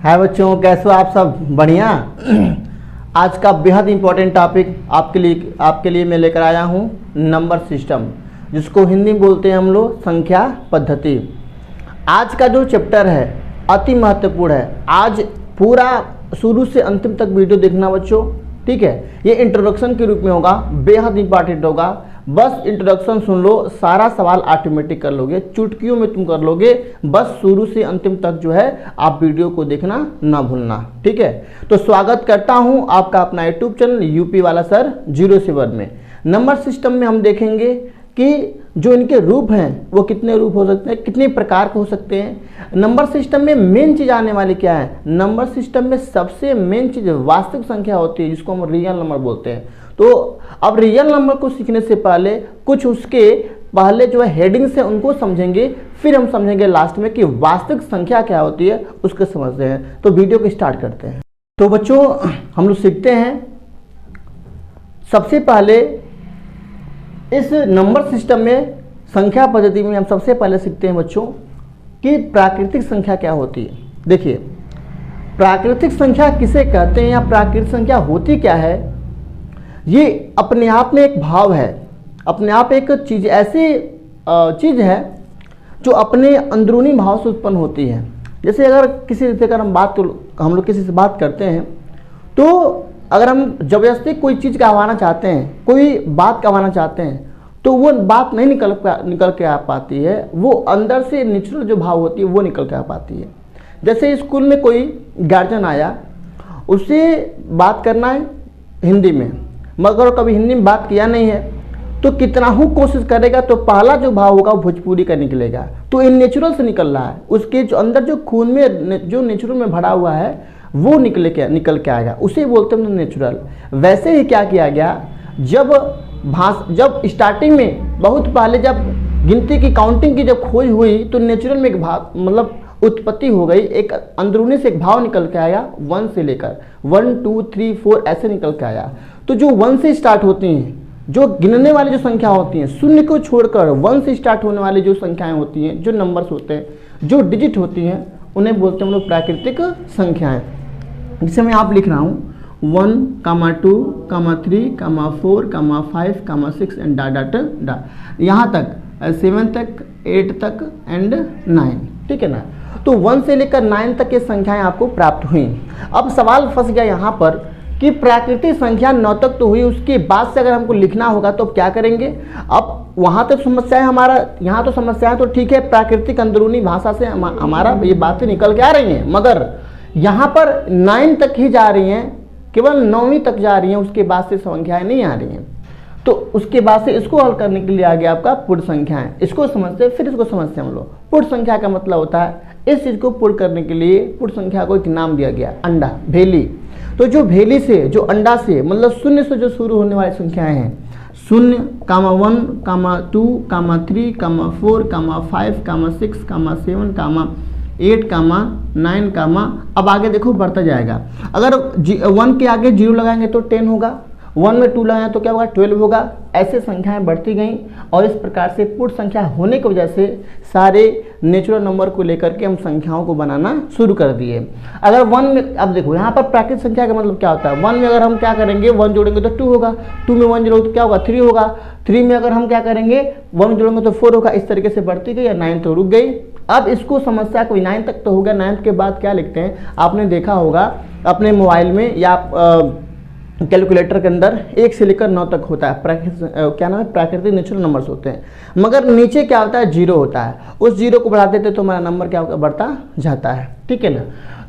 है बच्चों, कैसे हो आप सब? बढ़िया। आज का बेहद इंपॉर्टेंट टॉपिक आपके लिए मैं लेकर आया हूँ नंबर सिस्टम, जिसको हिंदी में बोलते हैं हम लोग संख्या पद्धति। आज का जो चैप्टर है अति महत्वपूर्ण है। आज पूरा शुरू से अंतिम तक वीडियो देखना बच्चों, ठीक है। ये इंट्रोडक्शन के रूप में होगा, बेहद इंपॉर्टेंट होगा। बस इंट्रोडक्शन सुन लो, सारा सवाल ऑटोमेटिक कर लोगे, चुटकियों में तुम कर लोगे। बस शुरू से अंतिम तक जो है आप वीडियो को देखना ना भूलना, ठीक है। तो स्वागत करता हूं आपका अपना यूट्यूब चैनल यूपी वाला सर 07 में। नंबर सिस्टम में हम देखेंगे कि जो इनके रूप हैं वो कितने रूप हो सकते हैं, कितने प्रकार के हो सकते हैं। नंबर सिस्टम में मेन चीज़ आने वाली क्या है? नंबर सिस्टम में सबसे मेन चीज़ वास्तविक संख्या होती है, जिसको हम रियल नंबर बोलते हैं। तो अब रियल नंबर को सीखने से पहले कुछ उसके पहले जो है हेडिंग्स है उनको समझेंगे, फिर हम समझेंगे लास्ट में कि वास्तविक संख्या क्या होती है, उसको समझते हैं। तो वीडियो को स्टार्ट करते हैं। तो बच्चों हम लोग सीखते हैं सबसे पहले इस नंबर सिस्टम में, संख्या पद्धति में हम सबसे पहले सीखते हैं बच्चों कि प्राकृतिक संख्या क्या होती है। देखिए, प्राकृतिक संख्या किसे कहते हैं या प्राकृतिक संख्या होती क्या है? ये अपने आप में एक भाव है, अपने आप एक चीज़, ऐसी चीज़ है जो अपने अंदरूनी भाव से उत्पन्न होती है। जैसे अगर किसी से अगर हम लोग किसी से बात करते हैं, तो अगर हम जबरदस्ती कोई चीज़ कहवाना चाहते हैं, कोई बात कहवाना चाहते हैं, तो वो बात नहीं निकल के आ पाती है। वो अंदर से नेचुरल जो भाव होती है वो निकल के आ पाती है। जैसे स्कूल में कोई गार्जियन आया, उससे बात करना है हिंदी में, मगर कभी हिंदी में बात किया नहीं है, तो कितना ही कोशिश करेगा तो पहला जो भाव होगा वो भोजपुरी का निकलेगा। तो इन नेचुरल से निकल रहा है, उसके जो अंदर जो खून में जो नेचुरल में भरा हुआ है वो निकल के आएगा, उसे बोलते हैं नेचुरल। वैसे ही क्या किया गया, जब स्टार्टिंग में बहुत पहले जब गिनती की काउंटिंग की जब खोज हुई, तो नेचुरल में एक भाव मतलब उत्पत्ति हो गई, एक अंदरूनी से एक भाव निकल के आया। 1 से लेकर 1 2 3 4 ऐसे निकल के आया। तो जो 1 से स्टार्ट होती हैं, जो गिनने वाली जो संख्या होती हैं, शून्य को छोड़कर 1 से स्टार्ट होने वाली जो संख्याएं होती हैं, जो नंबर्स होते हैं, जो डिजिट होती हैं, उन्हें बोलते हैं हम लोग प्राकृतिक संख्याएं। जिसे मैं आप लिख रहा हूँ 1, 2, 3, 4, 5, 6 एंड डा यहाँ तक 7 तक 8 तक एंड 9, ठीक है ना। तो 1 से लेकर 9 तक ये संख्याएं आपको प्राप्त हुई। अब सवाल फंस गया यहाँ पर कि प्राकृतिक संख्या 9 तक तो हुई, उसके बाद से अगर हमको लिखना होगा तो क्या करेंगे? अब वहाँ तक समस्या है हमारा, यहाँ तो समस्या है, तो ठीक है, प्राकृतिक अंदरूनी भाषा से हमारा ये बातें निकल के आ रही हैं, मगर यहाँ पर 9 तक ही जा रही हैं, केवल 9वीं तक जा रही हैं, उसके बाद से संख्याएं नहीं आ रही हैं। तो उसके बाद से इसको हल करने के लिए आ गया आपका पूर्ण संख्याएं। इसको समझते फिर इसको समझते हम लोग। पूर्ण संख्या का मतलब होता है, इस चीज़ को पूर्ण करने के लिए पूर्ण संख्या को एक नाम दिया गया, अंडा, भेली। तो जो भेली से, जो अंडा से, मतलब शून्य से जो शुरू होने वाली संख्याएं हैं, 0, 1, 2, 3, 4, 5, 6, 7, 8, 9, अब आगे देखो बढ़ता जाएगा। अगर 1 के आगे 0 लगाएंगे तो 10 होगा, 1 में 2 लगाएंगे तो क्या होगा? 12 होगा। ऐसे संख्याएं बढ़ती गई, और इस प्रकार से पूर्ण संख्या होने की वजह से सारे नेचुरल नंबर को लेकर के हम संख्याओं को बनाना शुरू कर दिए। अगर 1 में, अब देखो यहाँ पर प्राकृतिक संख्या का मतलब क्या होता है? 1 में अगर हम क्या करेंगे, 1 जोड़ेंगे तो 2 होगा, 2 में 1 जोड़ेंगे तो क्या होगा? 3 होगा, 3 में अगर हम क्या करेंगे, 1 जोड़ेंगे तो 4 होगा। इस तरीके से बढ़ती गई, या 9 तो रुक गई। अब इसको समस्या को 9 तक तो हो गया, 9 के बाद क्या लिखते हैं? आपने देखा होगा अपने मोबाइल में या कैलकुलेटर के अंदर 1 से लेकर 9 तक होता है, क्या नाम है, प्राकृतिक नेचुरल नंबर्स होते हैं। मगर नीचे क्या होता है? 0 होता है। उस 0 को बढ़ा देते तो हमारा नंबर क्या होगा? बढ़ता जाता है, ठीक है ना।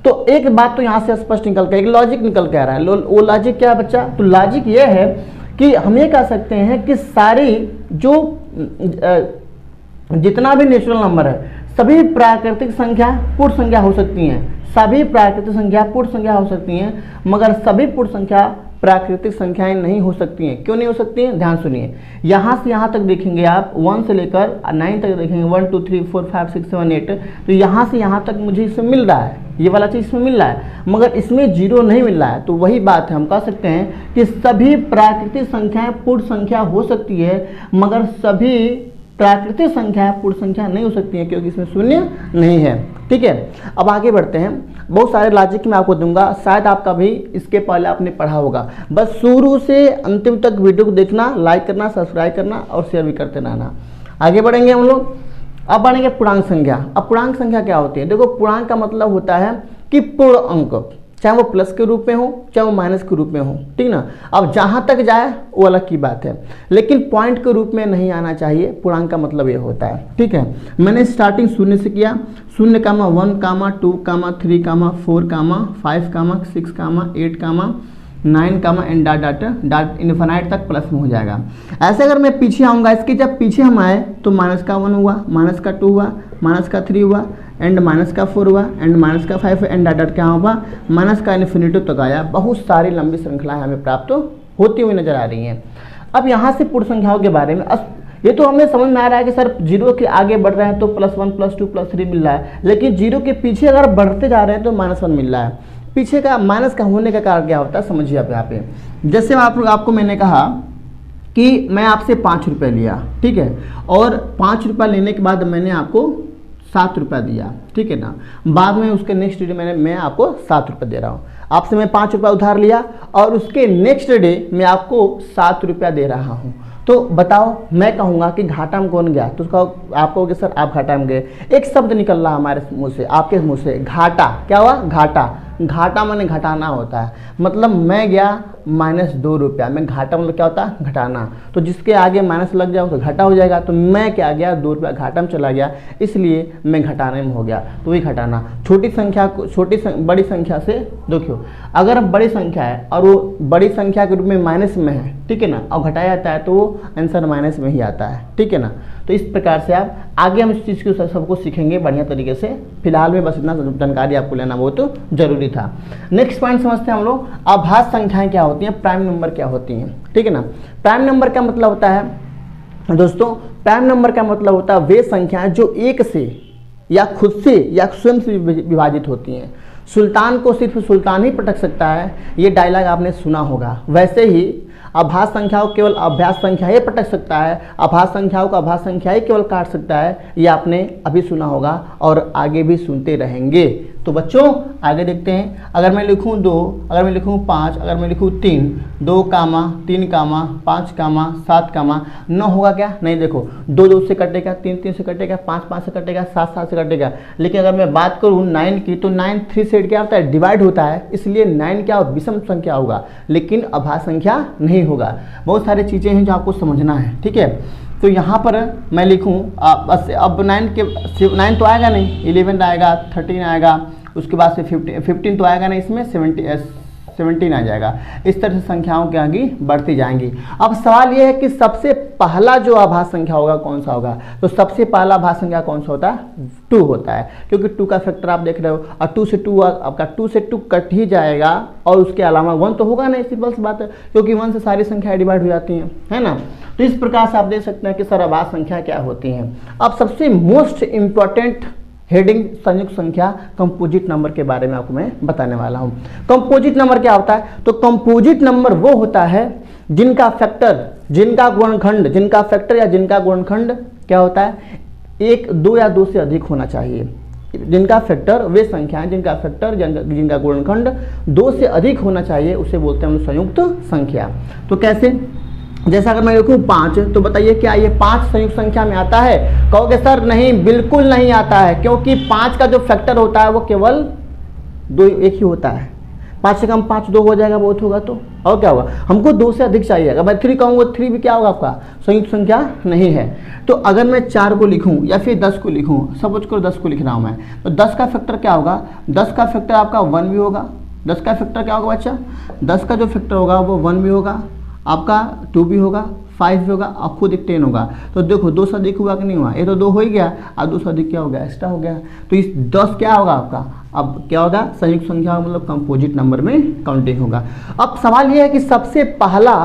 तो एक बात तो यहाँ से स्पष्ट निकल के, एक लॉजिक निकल के आ रहा है। वो लॉजिक क्या है बच्चा? तो लॉजिक ये है कि हम ये कह सकते हैं कि सारी जो जितना भी नेचुरल नंबर है, सभी प्राकृतिक संख्या पूर्ण संख्या हो सकती हैं। सभी प्राकृतिक संख्या पूर्ण संख्या हो सकती हैं, मगर सभी पूर्ण संख्या प्राकृतिक संख्याएं नहीं हो सकती हैं। क्यों नहीं हो सकती हैं? ध्यान सुनिए। यहाँ से यहाँ तक देखेंगे आप, 1 से लेकर 9 तक देखेंगे, 1 2 3 4 5 6 7 8, तो यहाँ से यहाँ तक मुझे इसमें मिल रहा है, ये वाला चीज़ इसमें मिल रहा है, मगर इसमें 0 नहीं मिल रहा है। तो वही बात है, हम कह सकते हैं कि सभी प्राकृतिक संख्याएं पूर्ण संख्या हो सकती है, मगर सभी प्राकृतिक संख्या पूर्ण संख्या नहीं हो सकती है क्योंकि इसमें शून्य नहीं है। ठीक है, अब आगे बढ़ते हैं। बहुत सारे लॉजिक मैं आपको दूंगा, शायद आपका भी इसके पहले आपने पढ़ा होगा। बस शुरू से अंतिम तक वीडियो को देखना, लाइक करना, सब्सक्राइब करना और शेयर भी करते रहना। आगे बढ़ेंगे हम लोग। अब बढ़ेंगे पूर्णांक संख्या। अब पूर्णांक संख्या क्या होती है? देखो, पूर्णांक का मतलब होता है कि पूर्ण अंक, चाहे वो प्लस के रूप में हो चाहे वो माइनस के रूप में हो, ठीक ना। अब जहाँ तक जाए वो अलग की बात है, लेकिन पॉइंट के रूप में नहीं आना चाहिए। पूर्णांक का मतलब ये होता है। ठीक है, मैंने स्टार्टिंग शून्य से किया, 0, 1, 2, 3, 4, 5, 6, 8, 9 एंड डाट इन्फिनाइट तक प्लस में हो जाएगा। ऐसे अगर मैं पीछे आऊँगा, इसके जब पीछे हम आए तो माइनस का 1 हुआ, माइनस का 2 हुआ, माइनस का 3 हुआ, एंड माइनस का 4 हुआ, एंड माइनस का 5 एंड डाट क्या होगा, माइनस का इन्फिनिटी तक आया। बहुत सारी लंबी श्रृंखलाएं हमें प्राप्त होती हुई नजर आ रही हैं। अब यहाँ से पूर्ण संख्याओं के बारे में ये तो हमें समझ में आ रहा है कि सर जीरो के आगे बढ़ रहे हैं तो +1 +2 +3 मिल रहा है, लेकिन जीरो के पीछे अगर बढ़ते जा रहे हैं तो -1 मिल रहा है। पीछे का माइनस का होने का कारण क्या होता है, समझिए आप यहाँ पे। जैसे आपको मैंने कहा कि मैं आपसे 5 रुपये लिया, ठीक है, और 5 रुपये लेने के बाद मैंने आपको 7 रुपये दिया, ठीक है ना। बाद में उसके नेक्स्ट डे मैं आपको 7 रुपये दे रहा हूँ। आपसे मैं 5 रुपये उधार लिया और उसके नेक्स्ट डे मैं आपको 7 रुपया दे रहा हूँ। तो बताओ, मैं कहूँगा कि घाटा में कौन गया? तो उसका आप कहोगे सर आप घाटा में गए। एक शब्द निकल रहा हमारे मुँह से, आपके मुँह से, घाटा। क्या हुआ? घाटा। घाटा माने घटाना होता है। मतलब मैं गया -2 रुपया, मैं घाटा मतलब क्या होता है? घटाना। तो जिसके आगे माइनस लग जाए तो घाटा हो जाएगा। तो मैं क्या गया? 2 रुपया घाटा में चला गया, इसलिए मैं घटाने में हो गया। तो वही घटाना। छोटी संख्या को बड़ी संख्या से देखियो, अगर बड़ी संख्या है और वो बड़ी संख्या के रूप में माइनस में है, ठीक है ना, और घटाया जाता है तो वो आंसर माइनस में ही आता है, ठीक है ना। तो इस प्रकार से आप आगे हम इस चीज़ को सबको सीखेंगे बढ़िया तरीके से। फिलहाल में बस इतना जानकारी आपको लेना बहुत जरूरी था। नेक्स्ट पॉइंट समझते हैं हम लोग, आभास संख्याएं क्या होती हैं, प्राइम नंबर क्या होती हैं, ठीक है ना। प्राइम नंबर का मतलब होता है दोस्तों, प्राइम नंबर का मतलब होता है वे संख्याएं जो एक से या खुद से या स्वयं से विभाजित होती हैं। सुल्तान को सिर्फ सुल्तान ही पटक सकता है, ये डायलॉग आपने सुना होगा। वैसे ही आभास संख्याओं केवल अभ्यास संख्या ही पटक सकता है, आभास संख्याओं का आभास संख्या ही केवल काट सकता है। ये आपने अभी सुना होगा और आगे भी सुनते रहेंगे। तो बच्चों आगे देखते हैं। अगर मैं लिखूं 2, अगर मैं लिखूं 5, अगर मैं लिखूं 3, 2, 3, 5, 7, 9 होगा क्या? नहीं, देखो 2 2 से कटेगा, 3 3 से कटेगा, 5 5 से कटेगा, 7 7 से कटेगा। लेकिन अगर मैं बात करूं 9 की, तो 9 3 से क्या होता है? डिवाइड होता है, इसलिए 9 क्या विषम संख्या होगा, लेकिन आभास संख्या नहीं होगा। बहुत सारी चीज़ें हैं जो आपको समझना है, ठीक है। तो यहाँ पर मैं लिखूँ बस, अब 9 तो आएगा नहीं, 11 आएगा, 13 आएगा, उसके बाद से 15 तो आएगा नहीं, इसमें 17 आ जाएगा। इस तरह से संख्याओं के आगे बढ़ती जाएंगी। अब सवाल यह है कि सबसे पहला जो आभास संख्या होगा कौन सा होगा? तो सबसे पहला आभास संख्या कौन सा होता है? 2 होता है, क्योंकि 2 का फैक्टर आप देख रहे हो, और 2 से 2 आपका 2 से 2 कट ही जाएगा, और उसके अलावा 1 तो होगा नहीं, सिंपल सी बात है, क्योंकि 1 से सारी संख्याएं डिवाइड हो जाती हैं, है ना। तो इस प्रकार से आप देख सकते हैं कि सर आभास संख्या क्या होती हैं। अब सबसे मोस्ट इंपॉर्टेंट हेडिंग संयुक्त संख्या कंपोजिट नंबर के बारे में आपको मैं बताने वाला हूं। कंपोजिट नंबर क्या होता है? तो कंपोजिट नंबर वो होता है जिनका फैक्टर, जिनका गुणनखंड, जिनका फैक्टर या जिनका गुणनखंड क्या होता है? 1, 2 या 2 से अधिक होना चाहिए। जिनका फैक्टर, वे संख्याएं जिनका फैक्टर, जिनका गुणनखंड 2 से अधिक होना चाहिए, उसे बोलते हैं हम संयुक्त संख्या। तो कैसे? जैसा अगर मैं लिखूं 5, तो बताइए क्या ये 5 संयुक्त संख्या में आता है? कहोगे सर नहीं, बिल्कुल नहीं आता है, क्योंकि 5 का जो फैक्टर होता है वो केवल 2 एक ही होता है। 5 से कम 5 2 हो जाएगा, बहुत होगा तो, और क्या होगा? हमको 2 से अधिक चाहिए। अगर मैं 3 कहूँगा, 3 भी क्या होगा आपका? संयुक्त संख्या नहीं है। तो अगर मैं 4 को लिखूँ या फिर 10 को लिखूँ, सपोज करो 10 को लिख रहा हूँ मैं, तो 10 का फैक्टर क्या होगा? 10 का फैक्टर आपका 1 भी होगा। 10 का फैक्टर क्या होगा बच्चा? 10 का जो फैक्टर होगा वो 1 भी होगा, आपका 2 भी होगा, 5 भी होगा, और खुद एक 10 होगा। तो देखो 2 से अधिक हुआ कि नहीं हुआ? ये तो 2 हो ही गया, और 2 से अधिक क्या हो गया? एक्स्ट्रा हो गया। तो इस 10 क्या होगा आपका? अब क्या होगा? संयुक्त संख्या मतलब कंपोजिट नंबर में काउंटिंग होगा। अब सवाल यह है कि सबसे पहला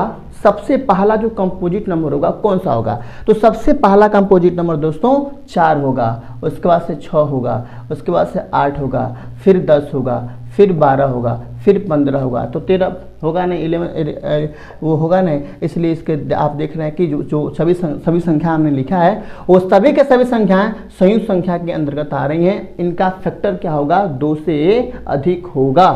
सबसे पहला जो कंपोजिट नंबर होगा कौन सा होगा? तो सबसे पहला कंपोजिट नंबर दोस्तों 4 होगा, उसके बाद से 6 होगा, उसके बाद से 8 होगा, फिर 10 होगा, फिर 12 होगा, फिर 15 होगा। तो 13 होगा नहीं, 11 वो होगा नहीं, इसलिए इसके आप देख रहे हैं कि जो सभी संख्या हमने लिखा है वो सभी के सभी संख्याएं संयुक्त संख्या के अंतर्गत आ रही हैं। इनका फैक्टर क्या होगा? 2 से अधिक होगा।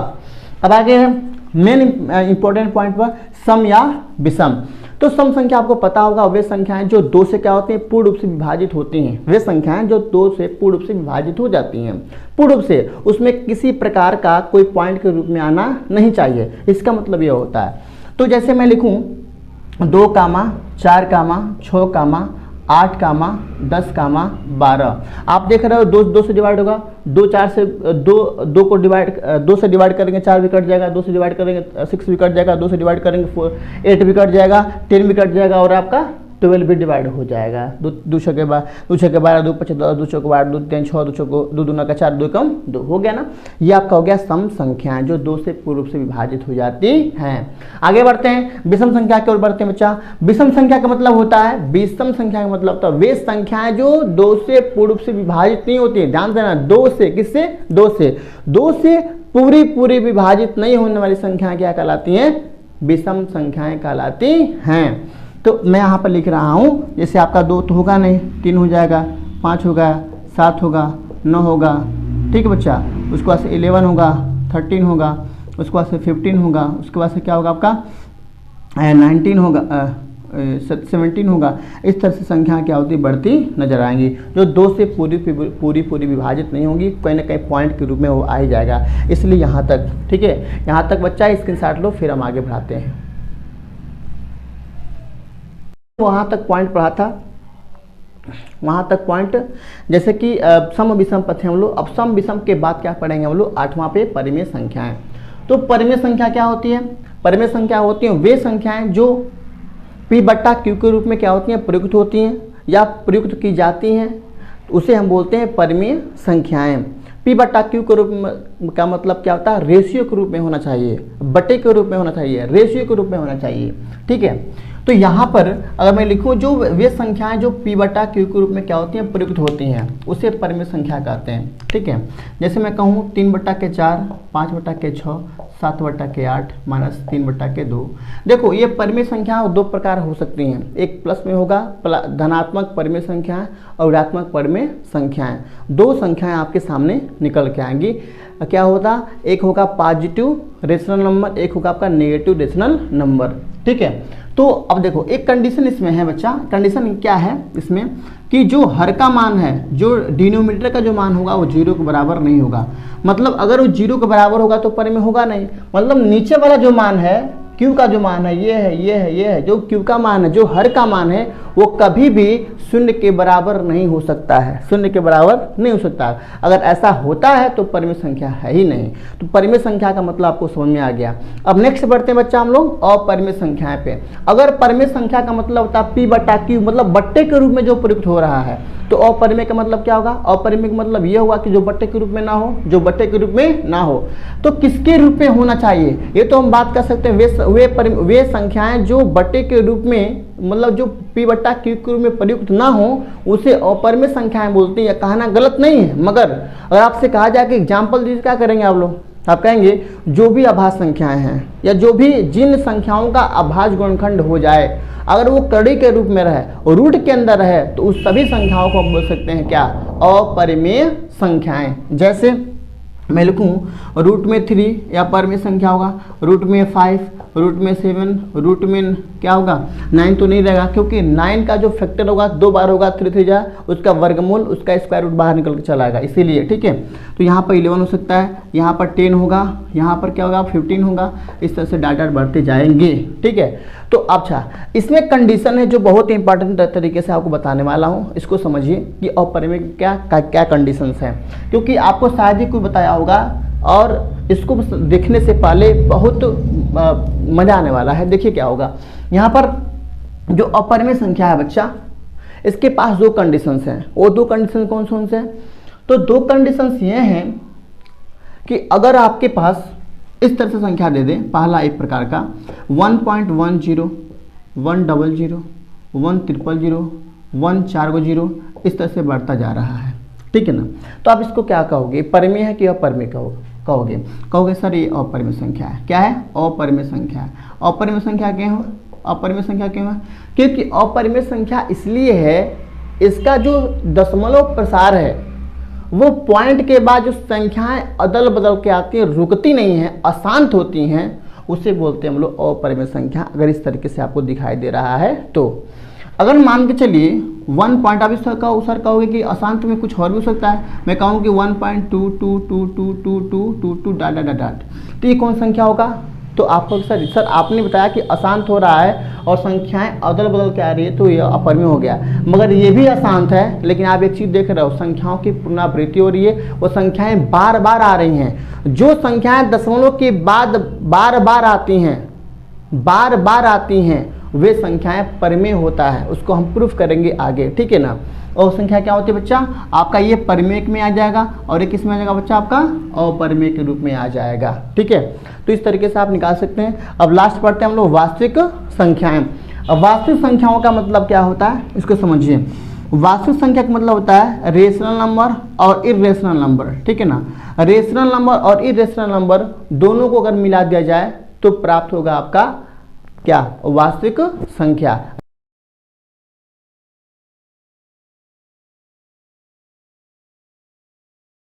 अब आगे है मेन इंपॉर्टेंट पॉइंट पर, सम या विषम। तो सम संख्या आपको पता होगा वे संख्याएं जो 2 से क्या होती हैं? पूर्ण रूप से विभाजित होती हैं। वे संख्याएं जो 2 से पूर्ण रूप से विभाजित हो जाती हैं, पूर्ण रूप से, उसमें किसी प्रकार का कोई पॉइंट के रूप में आना नहीं चाहिए। इसका मतलब ये होता है, तो जैसे मैं लिखूं 2, 4, 6, 8, 10, 12। आप देख रहे हो 2 से डिवाइड होगा, 2 4 से 2 को डिवाइड 2 से डिवाइड करेंगे 4 भी कट जाएगा, 2 से डिवाइड करेंगे 6 भी कट जाएगा, 2 से डिवाइड करेंगे 8 भी कट जाएगा, 10 भी कट जाएगा और आपका 12 भी डिवाइड हो जाएगा। 2 छके 12, 2 5 10, 2 चौके 8, 2 3 6, 2 चौको 2 दूना का 4, 2 कम 2 हो गया ना। ये आपका हो गया सम संख्याएं जो 2 से पूर्ण रूप से विभाजित हो जाती हैं। आगे बढ़ते हैं, विषम संख्या की ओर बढ़ते हैं बच्चा। विषम संख्या का मतलब होता है, विषम संख्या का मतलब तो वे संख्याएं जो 2 से पूर्ण रूप से विभाजित नहीं होती है। ध्यान देना, 2 से, किससे? 2 से पूरी विभाजित नहीं होने वाली संख्याएं क्या कहलाती हैं? विषम संख्याएं कहलाती हैं। तो मैं यहाँ पर लिख रहा हूँ, जैसे आपका 2 तो होगा नहीं, 3 हो जाएगा, 5 होगा, 7 होगा, 9 होगा, ठीक है बच्चा। उसके बाद से 11 होगा, 13 होगा, उसके बाद से 15 होगा, उसके बाद से क्या होगा आपका 19 होगा, 17 होगा। इस तरह से संख्या क्या होती बढ़ती नजर आएंगी, जो 2 से पूरी विभाजित नहीं होंगी, कहीं ना कहीं पॉइंट के रूप में वो आ ही जाएगा। इसलिए यहाँ तक, ठीक है, यहाँ तक बच्चा स्क्रीनशॉट लो, फिर हम आगे बढ़ाते हैं। वहाँ तक पॉइंट पढ़ा था, वहाँ तक पॉइंट, जैसे कि सम विषम पथे हम लोग। अब सम विषम के बाद क्या पढ़ेंगे हम लोग? 8वां पे परिमेय संख्याएं। तो परिमेय संख्या क्या होती है? परिमेय संख्या होती हैं वे संख्याएं जो P/Q के रूप में क्या होती हैं? प्रयुक्त होती हैं या प्रयुक्त की जाती हैं, उसे हम बोलते हैं परिमेय संख्याएं। P/Q के रूप में का मतलब क्या होता है? रेशियो के रूप में होना चाहिए, बटे के रूप में होना चाहिए, रेशियो के रूप में होना चाहिए, ठीक है। तो यहाँ पर अगर मैं लिखूँ जो वे संख्याएं जो P/Q के रूप में क्या होती हैं? प्रयुक्त होती हैं, उसे परिमेय संख्या कहते हैं, ठीक है। जैसे मैं कहूँ 3/4, 5/6, 7/8 माइनस 3/2। देखो ये परिमेय संख्या 2 प्रकार हो सकती हैं, एक प्लस में होगा धनात्मक परिमेय संख्याएं और ऋणात्मक परिमेय संख्याएं। 2 संख्याएं आपके सामने निकल के आएंगी। क्या होता? एक होगा पॉजिटिव रेशनल नंबर, एक होगा आपका नेगेटिव रेशनल नंबर, ठीक है। तो अब देखो एक कंडीशन इसमें है बच्चा, कंडीशन क्या है इसमें कि जो हर का मान है, जो डिनोमिनेटर का जो मान होगा वो 0 के बराबर नहीं होगा। मतलब अगर वो 0 के बराबर होगा तो परिमेय होगा नहीं। मतलब नीचे वाला जो मान है, Q का जो मान है, ये है, जो Q का मान है, जो हर का मान है, वो कभी भी 0 के बराबर नहीं हो सकता है, 0 के बराबर नहीं हो सकता है। अगर ऐसा होता है तो परिमेय संख्या है ही नहीं। तो परिमेय संख्या का मतलब आपको समझ में आ गया। अब नेक्स्ट बढ़ते हैं बच्चा हम लोग अपरिमेय संख्याएं पे। अगर परिमेय संख्या का मतलब होता है P/Q, मतलब बट्टे के रूप में जो प्रयुक्त हो रहा है, तो अपरिमेय का मतलब क्या होगा? अपरिमेय का मतलब ये होगा कि जो बट्टे के रूप में ना हो, जो बट्टे के रूप में ना हो। तो किसके रूप में होना चाहिए? ये तो हम बात कर सकते हैं वे संख्याएं जो बट्टे के रूप में, मतलब जो P/Q के रूप में प्रयुक्त ना हो, उसे अपरिमेय संख्याएं बोलते हैं। कहना गलत नहीं है, मगर अगर आपसे कहा जाए कि एग्जाम्पल दीजिए, क्या करेंगे आप लोग? आप कहेंगे जो भी अभाज्य संख्याएं हैं या जो भी जिन संख्याओं का अभाज्य गुणनखंड हो जाए, अगर वो कड़ी के रूप में रहे और रूट के अंदर रहे, तो उस सभी संख्याओं को हम बोल सकते हैं क्या? अपरिमेय संख्याएं। जैसे मैं लिखूँ रूट में 3 या परिमेय संख्या होगा, रूट में 5, रूट में 7, रूट में क्या होगा 9 तो नहीं रहेगा, क्योंकि 9 का जो फैक्टर होगा 2 बार होगा, 3 3 जा उसका वर्गमूल, उसका स्क्वायर रूट बाहर निकल के चला आएगा, इसीलिए, ठीक है। तो यहाँ पर 11 हो सकता है, यहाँ पर 10 होगा, यहाँ पर क्या होगा 15 होगा, इस तरह से डाटा बढ़ते जाएंगे, ठीक है। तो अच्छा, इसमें कंडीशन है जो बहुत ही इंपॉर्टेंट तरीके से आपको बताने वाला हूँ, इसको समझिए कि अपरिमेय क्या कंडीशंस हैं, क्योंकि आपको शायद ही कोई बताया होगा और इसको देखने से पहले बहुत मजा आने वाला है। देखिए क्या होगा, यहाँ पर जो अपरिमेय संख्या है बच्चा, इसके पास 2 कंडीशंस हैं। वो 2 कंडीशन कौन से हैं? तो 2 कंडीशंस ये हैं कि अगर आपके पास इस तरह से संख्या दे दें, पहला एक प्रकार का 1.10 100, 1000, 1 4 गो 0, इस तरह से बढ़ता जा रहा है, ठीक है ना। तो आप इसको क्या कहोगे, परिमेय है कि अपरिमेय कहोगे सर ये अपरिमेय संख्या है। क्या है, अपरिमेय संख्या है। अपरिमेय संख्या क्यों, अपरिमेय संख्या क्यों है, क्योंकि अपरिमेय संख्या इसलिए है, इसका जो दशमलव प्रसार है वो पॉइंट के बाद जो संख्याएं अदल बदल के आती हैं, रुकती नहीं हैं, अशांत होती हैं, उसे बोलते हैं हम लोग अपरिमेय संख्या। अगर इस तरीके से आपको दिखाई दे रहा है तो अगर मान के चलिए 1 पॉइंट, आप सर कहोगे कि अशांत में कुछ और भी हो सकता है, मैं कहूँ कि 1.2222222 डाट डाट डाट, तो ये कौन संख्या होगा। तो आपको सर आपने बताया कि अशांत हो रहा है और संख्याएं अदल बदल के आ रही है, तो ये अपरिमेय हो गया। मगर ये भी अशांत है, लेकिन आप एक चीज़ देख रहे हो, संख्याओं की पुनरावृत्ति हो रही है, वो संख्याएं बार बार आ रही हैं। जो संख्याएं दशमलव के बाद बार बार आती हैं वे संख्याएं परिमेय होता है, उसको हम प्रूफ करेंगे आगे, ठीक है ना। और संख्या क्या होती है बच्चा, आपका ये परिमेय में आ जाएगा और ये किस में आ जाएगा बच्चा, आपका अपरिमेय के रूप में आ जाएगा, ठीक है। तो इस तरीके से आप निकाल सकते हैं। अब लास्ट पढ़ते हैं हम लोग वास्तविक संख्याएं। अब वास्तविक संख्याओं का मतलब क्या होता है, इसको समझिए। वास्तविक संख्या का मतलब होता है रेशनल नंबर और इर्रेशनल नंबर, ठीक है ना। रेशनल नंबर और इर्रेशनल नंबर दोनों को अगर मिला दिया जाए तो प्राप्त होगा आपका क्या, वास्तविक संख्या।